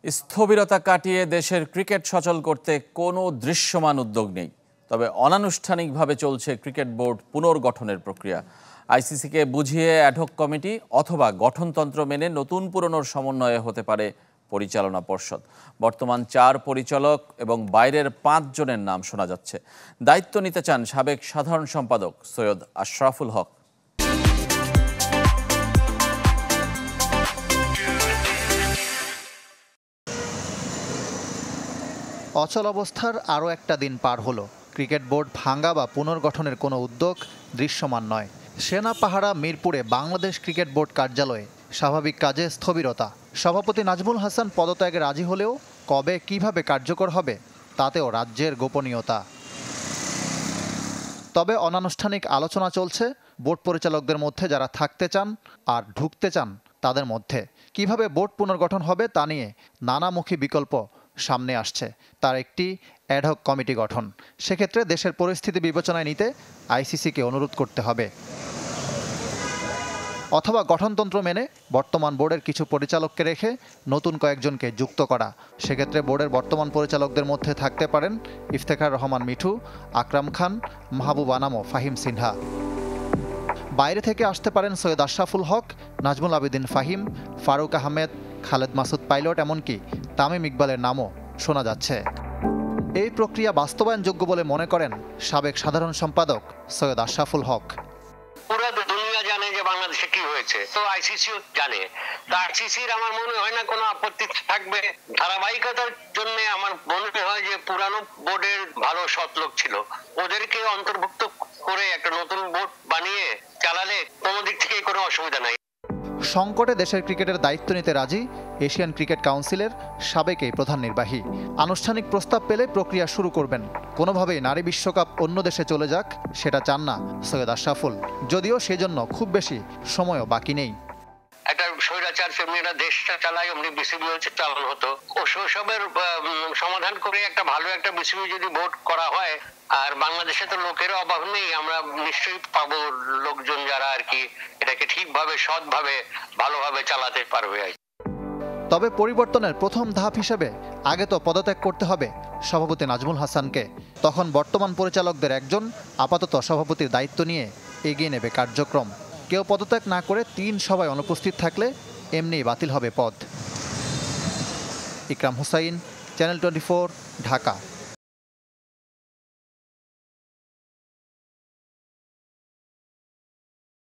স্থবিরতা কাটিয়ে দেশের ক্রিকেট সচল করতে কোনো দৃশ্যমান উদ্যোগ নেই। তবে অনানুষ্ঠানিকভাবে চলছে ক্রিকেট বোর্ড পুনর্গঠনের প্রক্রিয়া। আইসিসিকে বুঝিয়ে অ্যাডহক কমিটি অথবা গঠনতন্ত্র মেনে নতুন পুরনোর সমন্বয়ে হতে পারে পরিচালনা পর্ষদ। বর্তমান 4 পরিচালক এবং বাইরের 5 জনের নাম শোনা যাচ্ছে। দায়িত্ব নিতে চান সাবেক সাধারণ সম্পাদক সৈয়দ আশরাফুল হক। অচল অবস্থার আরও একটা দিন পার হলো। ক্রিকেট বোর্ড ভাঙ্গা বা পুনর্গঠনের কোনো উদ্যোগ দৃশ্যমান নয়। সেনা পাহারা মিরপুরে বাংলাদেশ ক্রিকেট বোর্ড কার্যালয়ে স্বাভাবিক কাজে স্থবিরতা। সভাপতি নাজমুল হাসান পদত্যাগে রাজি হলেও কবে কিভাবে কার্যকর হবে তাতেও রাজ্যের গোপনীয়তা। তবে অনানুষ্ঠানিক আলোচনা চলছে বোর্ড পরিচালকদের মধ্যে যারা থাকতে চান আর ঢুকতে চান তাদের মধ্যে। কিভাবে বোর্ড পুনর্গঠন হবে তা নিয়ে নানামুখী বিকল্প সামনে আসছে। তার একটি অ্যাডহক কমিটি গঠন। সেক্ষেত্রে দেশের পরিস্থিতি বিবেচনায় নিতে আইসিসিকে অনুরোধ করতে হবে, অথবা গঠনতন্ত্র মেনে বর্তমান বোর্ডের কিছু পরিচালককে রেখে নতুন কয়েকজনকে যুক্ত করা। সেক্ষেত্রে বোর্ডের বর্তমান পরিচালকদের মধ্যে থাকতে পারেন ইফতেখার রহমান মিঠু, আকরাম খান, মাহবুব আনাম ও ফাহিম সিনহা। বাইরে থেকে আসতে পারেন সৈয়দ আশরাফুল হক, নাজমুল আবেদিন ফাহিম, ফারুক আহমেদ, খালেদ মাসুদ পাইলট, এমনকি তামিম ইকবালের নামও শোনা যাচ্ছে। এই প্রক্রিয়া বাস্তবায়নযোগ্য বলে মনে করেন সাবেক সাধারণ সম্পাদক সৈয়দ আশরাফুল হক। পুরো দুনিয়া জানে যে বাংলাদেশে কি হয়েছে, তো আইসিসিও জানে। তো আইসিসির আমার মনে হয় না কোনো আপত্তি থাকবে। ধারাবাহিকতার জন্য আমার মনে হয় যে পুরানো বোর্ডের ভালো সৎলোক ছিল, ওদেরকে অন্তর্ভুক্ত করে একটা নতুন বোর্ড বানিয়ে চালালে কোনো দিক থেকে কোনো অসুবিধা নাই। সংকটে দেশের ক্রিকেটের দায়িত্ব নিতে রাজি এশিয়ান ক্রিকেট কাউন্সিলের সাবেক এই প্রধান নির্বাহী। আনুষ্ঠানিক প্রস্তাব পেলে প্রক্রিয়া শুরু করবেন। কোনোভাবেই নারী বিশ্বকাপ অন্য দেশে চলে যাক সেটা চান না সৈয়দ আশরাফুল, যদিও সেজন্য খুব বেশি সময়ও বাকি নেই। একটা স্বৈরাচার ফেমিরা দেশটা চালায়, অমনি বিসিবি হচ্ছে চালানো হতো। ওসবের সমাধান করে একটা ভালো একটা বিসিবি যদি ভোট করা হয়, আর বাংলাদেশে তো লোকের অভাব নেই, আমরা নিশ্চয়ই পাবো লোকজন যারা আর কি এটাকে ঠিকভাবে সৎভাবে ভালোভাবে চালাতে পারবে। তবে পরিবর্তনের প্রথম ধাপ হিসেবে আগে তো পদত্যাগ করতে হবে সভাপতি নাজমুল হাসানকে। তখন বর্তমান পরিচালকদের একজন আপাতত সভাপতির দায়িত্ব নিয়ে এগিয়ে নেবে কার্যক্রম। কেউ পদত্যাগ না করে 3 সভায় অনুপস্থিত থাকলে এমনিই বাতিল হবে পদ। ইকরাম হুসাইন, চ্যানেল 24, ঢাকা।